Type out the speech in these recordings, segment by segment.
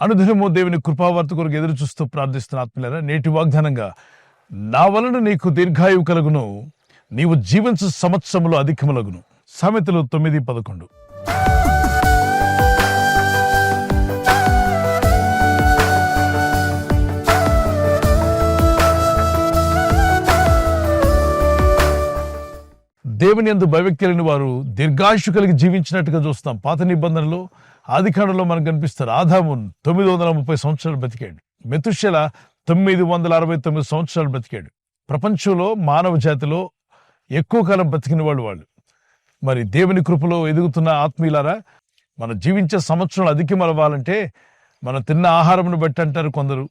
అనుదినము దేవుని కృపావార్త కొరకు ఎదురు చూస్తూ ప్రార్థిస్తున్న ఆత్మీయులారా, నేటి వాగ్దానంగా నా వలన నీకు దీర్ఘాయువు కలుగును, నీవు జీవించు సంవత్సరములు అధికములగును. సామెతలు 9:11. దేవుని యందు భయభక్తి కలిగిన వారు దీర్ఘాయుషు కలిగి జీవించినట్టుగా చూస్తాం. పాత నిబంధనలో ఆదికాండంలో మనకు కనిపిస్తారు. ఆదాము 930 సంవత్సరాలు బతికాడు. మెతుషెల 969 సంవత్సరాలు బతికాడు. ప్రపంచంలో మానవ జాతిలో ఎక్కువ కాలం బతికిన వాళ్ళు. మరి దేవుని కృపలో ఎదుగుతున్న ఆత్మీయులారా, మనం జీవించే సంవత్సరాలు అధికమవ్వాలంటే మనం తిన్న ఆహారంను బట్టి అంటారు కొందరు.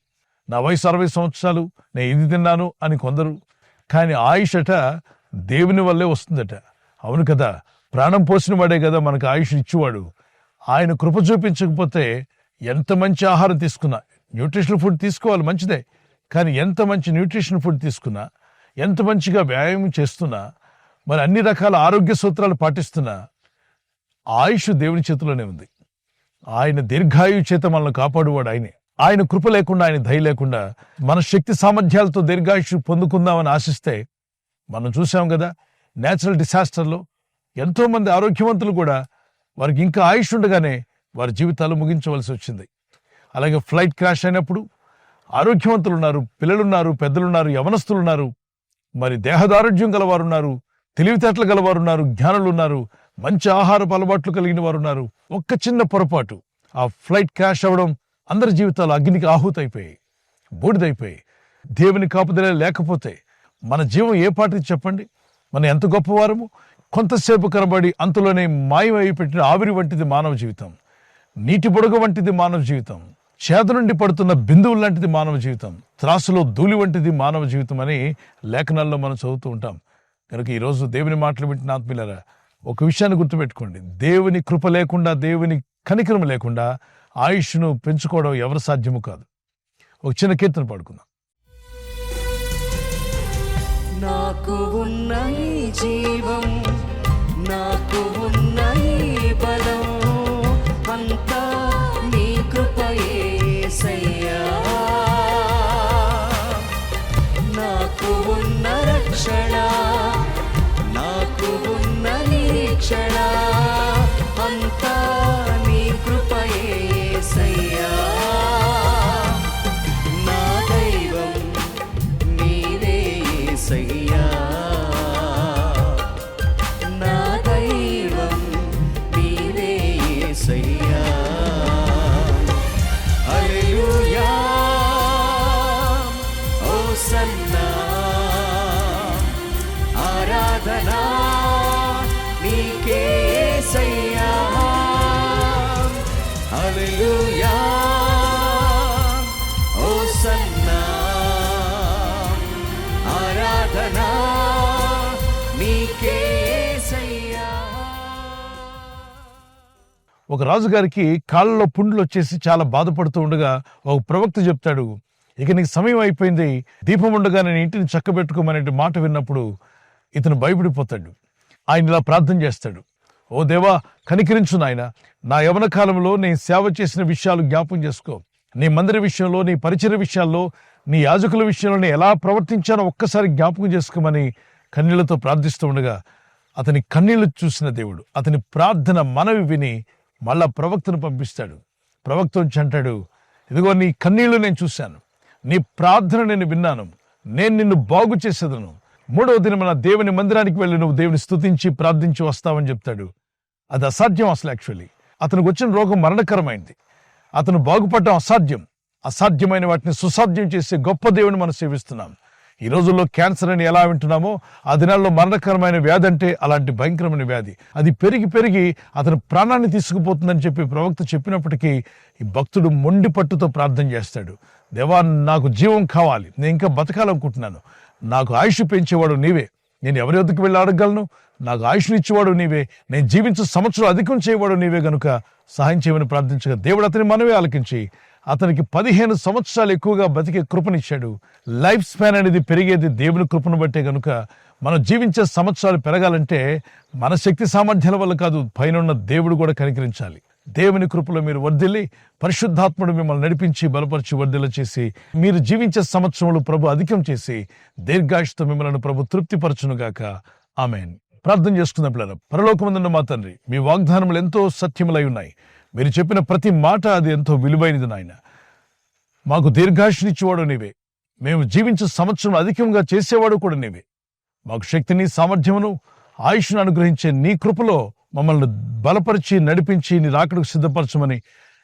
నా వయసు 60 సంవత్సరాలు, నేను ఇది తిన్నాను అని కొందరు. కానీ ఆయుష్ అట దేవుని వల్లే వస్తుందట. అవును కదా, ప్రాణం పోసిన వాడే కదా మనకు ఆయుష్ ఇచ్చేవాడు. ఆయన కృప చూపించకపోతే ఎంత మంచి ఆహారం తీసుకున్నా, న్యూట్రిషనల్ ఫుడ్ తీసుకోవాలి మంచిదే, కానీ ఎంత మంచి న్యూట్రిషన్ ఫుడ్ తీసుకున్నా, ఎంత మంచిగా వ్యాయామం చేస్తున్నా, మరి అన్ని రకాల ఆరోగ్య సూత్రాలు పాటిస్తున్నా ఆయుష్ దేవుని చేతిలోనే ఉంది. ఆయన దీర్ఘాయు చేత మనల్ని కాపాడువాడు ఆయనే. ఆయన కృప లేకుండా, ఆయన దయ లేకుండా మన శక్తి సామర్థ్యాలతో దీర్ఘాయుష్ పొందుకుందామని ఆశిస్తే మనం చూసాం కదా, నేచురల్ డిసాస్టర్లో ఎంతో మంది ఆరోగ్యవంతులు కూడా వారికి ఇంకా ఆయుష్ ఉండగానే వారి జీవితాలు ముగించవలసి వచ్చింది. అలాగే ఫ్లైట్ క్రాష్ అయినప్పుడు ఆరోగ్యవంతులు ఉన్నారు, పిల్లలున్నారు, పెద్దలున్నారు, యవనస్తులున్నారు, మరి దేహదారోగ్యం గలవారున్నారు, తెలివితేటలు గలవారున్నారు, జ్ఞానులు ఉన్నారు, మంచి ఆహారపు అలవాట్లు కలిగిన వారు ఉన్నారు. ఒక్క చిన్న పొరపాటు, ఆ ఫ్లైట్ క్రాష్ అవ్వడం అందరి జీవితాలు అగ్నికి ఆహుతైపోయాయి, బూడిదైపోయాయి. దేవుని కాపుదల లేకపోతే మన జీవం ఏ పాటిది చెప్పండి? మనం ఎంత గొప్పవారము. కొంతసేపు కనబడి అంతలోనే మాయమై పెట్టిన ఆవిరి వంటిది మానవ జీవితం. నీటి బుడగ వంటిది మానవ జీవితం. చేత నుండి పడుతున్న బిందువులు లాంటిది మానవ జీవితం. త్రాసులో ధూళి వంటిది మానవ జీవితం అని లేఖనాల్లో మనం చదువుతూ ఉంటాం. కనుక ఈరోజు దేవుని మాటలు వింటున్న ఆత్మీయులారా, ఒక విషయాన్ని గుర్తుపెట్టుకోండి. దేవుని కృప లేకుండా, దేవుని కనికరం లేకుండా ఆయుష్ను పెంచుకోవడం ఎవరు సాధ్యము కాదు. ఒక చిన్న కీర్తన పాడుకుందాం. నాకు ఉన్న ఈ జీవం, నాకు ఉన్న ఈ బలం, అంతా నీ కృపయే యేసయ్యా. నాకు ఉన్న రక్షణ, నాకు ఉన్న నిరీక్షణ, అంతా నీ కృపయే యేసయ్యా. నా దైవం నీవే యేసయ్యా, నా దైవం నీవే యేసయ్యా. హల్లెలూయా, హోసన్నా, ఆరాధనా నీకే యేసయ్యా. హల్లెలూయా, హోసన్నా, ఆరాధనా నీకే యేసయ్యా. ఒక రాజుగారికి కాళ్ళలో పుండ్లు వచ్చేసి చాలా బాధపడుతూ ఉండగా ఒక ప్రవక్త చెప్తాడు, ఇక నీకు సమయం అయిపోయింది, దీపం ఉండగా నేను ఇంటిని చక్కబెట్టుకోమనే మాట విన్నప్పుడు ఇతను భయపడిపోతాడు. ఆయన ఇలా ప్రార్థన చేస్తాడు, ఓ దేవా, కనికరించు నాయన, నా యవన కాలంలో నేను సేవ చేసిన విషయాలు జ్ఞాపకం చేసుకో. నీ మందిర విషయంలో, నీ పరిచయ విషయాల్లో, నీ యాజకుల విషయంలో నేను ఎలా ప్రవర్తించానో ఒక్కసారి జ్ఞాపకం చేసుకోమని కన్నీళ్లతో ప్రార్థిస్తూ ఉండగా అతని కన్నీళ్లు చూసిన దేవుడు అతని ప్రార్థన మనవి విని మళ్ళా ప్రవక్తను పంపిస్తాడు. ప్రవక్త వచ్చి అంటాడు, ఇదిగో నీ కన్నీళ్లు నేను చూశాను, నీ ప్రార్థన నేను విన్నాను, నేను నిన్ను బాగు చేసేదను. 3వ దినమున దేవుని మందిరానికి వెళ్ళి నువ్వు దేవుని స్తుతించి ప్రార్థించి వస్తావని చెప్తాడు. అది అసాధ్యం అసలు. యాక్చువల్లీ అతనికి వచ్చిన రోగం మరణకరమైంది. అతను బాగుపడడం అసాధ్యం. అసాధ్యమైన వాటిని సుసాధ్యం చేసే గొప్ప దేవుని మనం సేవిస్తున్నాం. ఈ రోజుల్లో క్యాన్సర్ అని ఎలా వింటున్నామో, ఆ దినాల్లో మరణకరమైన వ్యాధి అంటే అలాంటి భయంకరమైన వ్యాధి. అది పెరిగి పెరిగి అతను ప్రాణాన్ని తీసుకుపోతుందని చెప్పి ప్రవక్త చెప్పినప్పటికీ ఈ భక్తుడు మొండి పట్టుతో ప్రార్థన చేస్తాడు. దేవా, నాకు జీవం కావాలి, నేను ఇంకా బతకాలనుకుంటున్నాను, నాకు ఆయుష్ పెంచేవాడు నీవే, నేను ఎవరి వద్దకు వెళ్ళి అడగలను, నాకు ఆయుష్ని ఇచ్చేవాడు నీవే, నేను జీవించే సంవత్సరం అధికం చేయవాడు నీవే, గనుక సహాయం చేయమని ప్రార్థించగా దేవుడు అతని మనవి ఆలకించి అతనికి 15 సంవత్సరాలు ఎక్కువగా బతికే కృపనిచ్చాడు. లైఫ్ స్పాన్ అనేది పెరిగేది దేవుని కృపను బట్టే. గనుక మనం జీవించే సంవత్సరాలు పెరగాలంటే మన శక్తి సామర్థ్యాల వల్ల కాదు, పైన దేవుడు కూడా కనికరించాలి. దేవుని కృపలో మీరు వర్ధిల్లి, పరిశుద్ధాత్ముడు మిమ్మల్ని నడిపించి బలపరిచి వర్ధిల్ల చేసి, మీరు జీవించే సంవత్సరములు ప్రభు అధికం చేసి, దీర్ఘాయుష్తో మిమ్మల్ని ప్రభు తృప్తిపరచునుగాక. ఆమేన్. ప్రార్థన చేసుకుందాం పిల్లలు. పరలోకమందున్న మా తండ్రి, మీ వాగ్దానములు ఎంతో సత్యములై ఉన్నాయి. మీరు చెప్పిన ప్రతి మాట అది ఎంతో విలువైనది నాయన. మాకు దీర్ఘాయుష్నిచ్చేవాడు నీవే, మేము జీవించే సంవత్సరం అధికంగా చేసేవాడు కూడా నీవే. మాకు శక్తిని, సామర్థ్యమును, ఆయుష్ను అనుగ్రహించే నీ కృపలో మమ్మల్ని బలపరిచి నడిపించి నీ రాకడకు సిద్ధపరచమని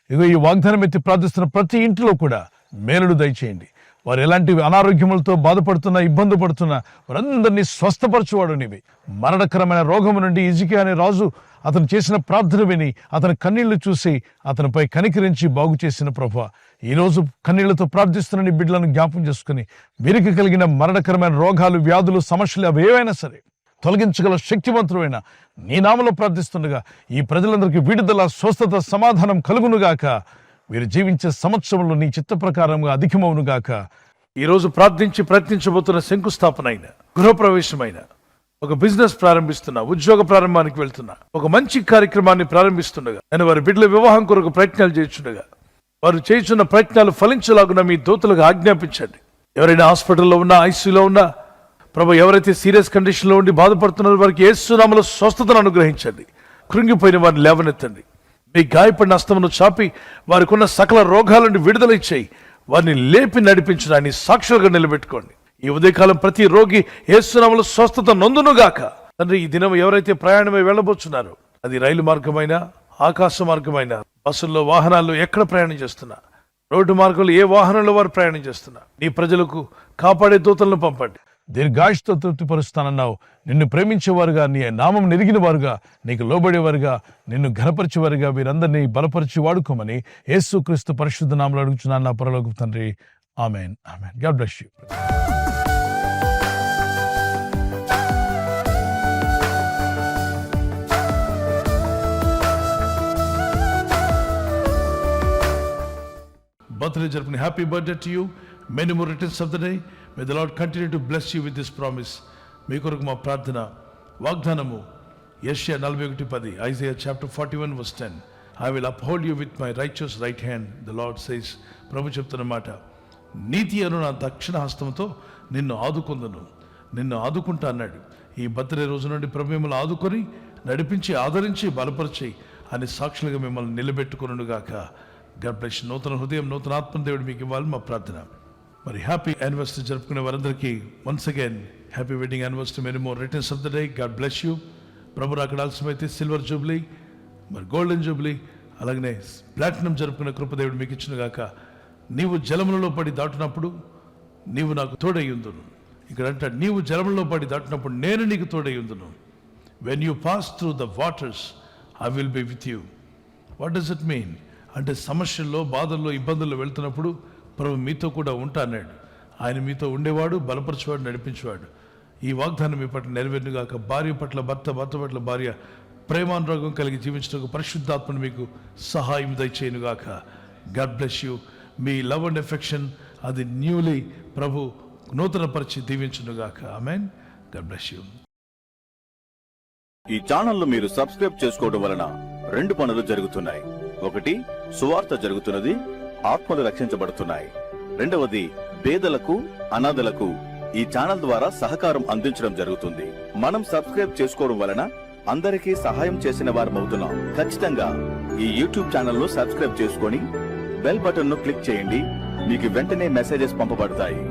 ఇగో ఈ వాగ్దానం ఎత్తి ప్రార్థిస్తున్న ప్రతి ఇంటిలో కూడా మేలుడు దయచేయండి. వారు ఎలాంటి అనారోగ్యములతో బాధపడుతున్నా, ఇబ్బంది పడుతున్నా వారందరినీ స్వస్థపరచువాడు నీవే. మరణకరమైన రోగము నుండి ఇజికియా అనే రాజు అతను చేసిన ప్రార్థన విని అతని కన్నీళ్లు చూసి అతనిపై కనికరించి బాగు చేసిన ప్రభువా, ఈరోజు కన్నీళ్లతో ప్రార్థిస్తున్న నీ బిడ్డలను జ్ఞాపం చేసుకుని వీరికి కలిగిన మరణకరమైన రోగాలు, వ్యాధులు, సమస్యలు అవి ఏవైనా సరే తొలగించగల శక్తివంతుడైన నీ నామములో ప్రార్థిస్తుండగా ఈ ప్రజలందరికీ విడుదల, స్వస్థత, సమాధానం కలుగునుగాక. వీరు జీవించే సంవత్సరంలో నీ చిత్త ప్రకారంగా అధికమవునుగాక. ఈరోజు ప్రార్థించి ప్రయత్నించబోతున్న శంకుస్థాపన అయిన, గృహప్రవేశమైన, ఒక బిజినెస్ ప్రారంభిస్తున్నా, ఉద్యోగ ప్రారంభానికి వెళ్తున్నా, ఒక మంచి కార్యక్రమాన్ని ప్రారంభిస్తుండగా, నేను వారి బిడ్డల వివాహం కొరకు ప్రయత్నాలు చేస్తుండగా వారు చేస్తున్న ప్రయత్నాలు ఫలించలాగున మీ దూతలకు ఆజ్ఞాపించండి. ఎవరైనా హాస్పిటల్లో ఉన్నా, ఐసీయూలో ఉన్నా ప్రభు, ఎవరైతే సీరియస్ కండిషన్లో ఉండి బాధపడుతున్నారో వారికి యేసు నామములో స్వస్థతను అనుగ్రహించండి. కృంగిపోయిన వారిని లేవనెత్తండి. మీ గాయపడిన హస్తమును చాపి వారికి ఉన్న సకల రోగాల నుండి విడుదల ఇచ్చేయి. వారిని లేపి నడిపించడాన్ని సాక్షులుగా నిలబెట్టుకోండి. ఈ ఉదయకాలం ప్రతి రోగి యేసు నామములో స్వస్థత నొందునుగాక. తండ్రి, ఈ దినం ఎవరైతే ప్రయాణమై వెళ్ళబోతున్నారో, అది రైలు మార్గమైనా, ఆకాశ మార్గమైనా, బస్సుల్లో, వాహనాల్లో ఎక్కడ ప్రయాణం చేస్తున్నా, రోడ్డు మార్గంలో ఏ వాహనంలో వారు ప్రయాణం చేస్తున్నా, నీ ప్రజలకు కాపాడే దూతలను పంపండి. దీర్ఘాయుష్తో తృప్తిపరుస్తానన్నావు. నిన్ను ప్రేమించేవారుగా, నీ నామం నెరిగిన వారుగా, నీకు లోబడేవారుగా, నిన్ను ఘనపరిచేవారుగా వీరందరినీ బలపరిచి వాడుకోమని యేసుక్రీస్తు పరిశుద్ధ నామములో అడుగుచున్నాను నా పరలోకపు తండ్రి. Amen. Amen. God bless you. Birthday జరుపుకుని happy birthday to you. Many more returns of the day. May the Lord continue to bless you with this promise. మీ కొరకు మా ప్రార్థన వాగ్దానము యెషయా 41:10, Isaiah chapter 41 verse 10. I will uphold you with my righteous right hand, the Lord says. ప్రభు చెప్తున్న మాట, నీతి అను నా దక్షిణ హస్తముతో నిన్ను ఆదుకొందును, నిన్ను ఆదుకుంటా అన్నాడు. ఈ బర్త్డే రోజు నుండి ప్రభు మిమ్మల్ని ఆదుకొని నడిపించి, ఆదరించి, బలపరిచి అని సాక్షులుగా మిమ్మల్ని నిలబెట్టుకొనుగాక. God bless you. నూతన హృదయం, నూతన ఆత్మ దేవుడు మీకు ఇవ్వాలి మా ప్రార్థన. మరి హ్యాపీ యానివర్సరీ జరుపుకునే వారందరికీ once again happy wedding anniversary. Many more returns of the day. God bless you. ప్రభు అక్కడ ఆలస్యమైతే సిల్వర్ జూబ్లీ, మరి గోల్డెన్ జూబ్లీ, అలాగనే ప్లాటినం జరుపుకునే కృపదేవుడు మీకు ఇచ్చిన గాక. నీవు జలములలో పడి దాటినప్పుడు నీవు నాకు తోడయ్యుందును. ఇక్కడ అంటాడు, నీవు జలములలో పడి దాటినప్పుడు నేను నీకు తోడయ్యుందును. When you pass through the waters I will be with you. What does it mean అంటే, సమస్యల్లో, బాధల్లో, ఇబ్బందుల్లో వెళ్తున్నప్పుడు ప్రభు మీతో కూడా ఉంటా అన్నాడు. ఆయన మీతో ఉండేవాడు, బలపరచేవాడు, నడిపించేవాడు. ఈ వాగ్దానం మీ పట్ల నెరవేరునుగాక. భార్య పట్ల భర్త, భర్త పట్ల భార్య ప్రేమానురాగం కలిగి జీవించడానికి పరిశుద్ధాత్మను మీకు సహాయం దయచేయునుగాక. God bless you. మీ లవ్ అండ్ ఎఫెక్షన్ అది న్యూలీ ప్రభు నూతన పరిచి దీవించునుగాక. ఆమేన్. God bless you. ఈ ఛానల్ మీరు సబ్స్క్రైబ్ చేసుకోవడం వలన 2 పనులు జరుగుతున్నాయి. ఒకటి, సువార్త జరుగుతున్నది, ఆత్మలు రక్షించబడుతున్నాయి. రెండవది, పేదలకు, అనాథలకు ఈ ఛానల్ ద్వారా సహకారం అందించడం జరుగుతుంది. మనం సబ్స్క్రైబ్ చేసుకోవడం వలన అందరికీ సహాయం చేసిన వారమవుతున్నాం. ఖచ్చితంగా ఈ యూట్యూబ్ ఛానల్ ను సబ్స్క్రైబ్ చేసుకొని బెల్ బటన్ ను క్లిక్ చేయండి. మీకు వెంటనే మెసేజెస్ పంపబడతాయి.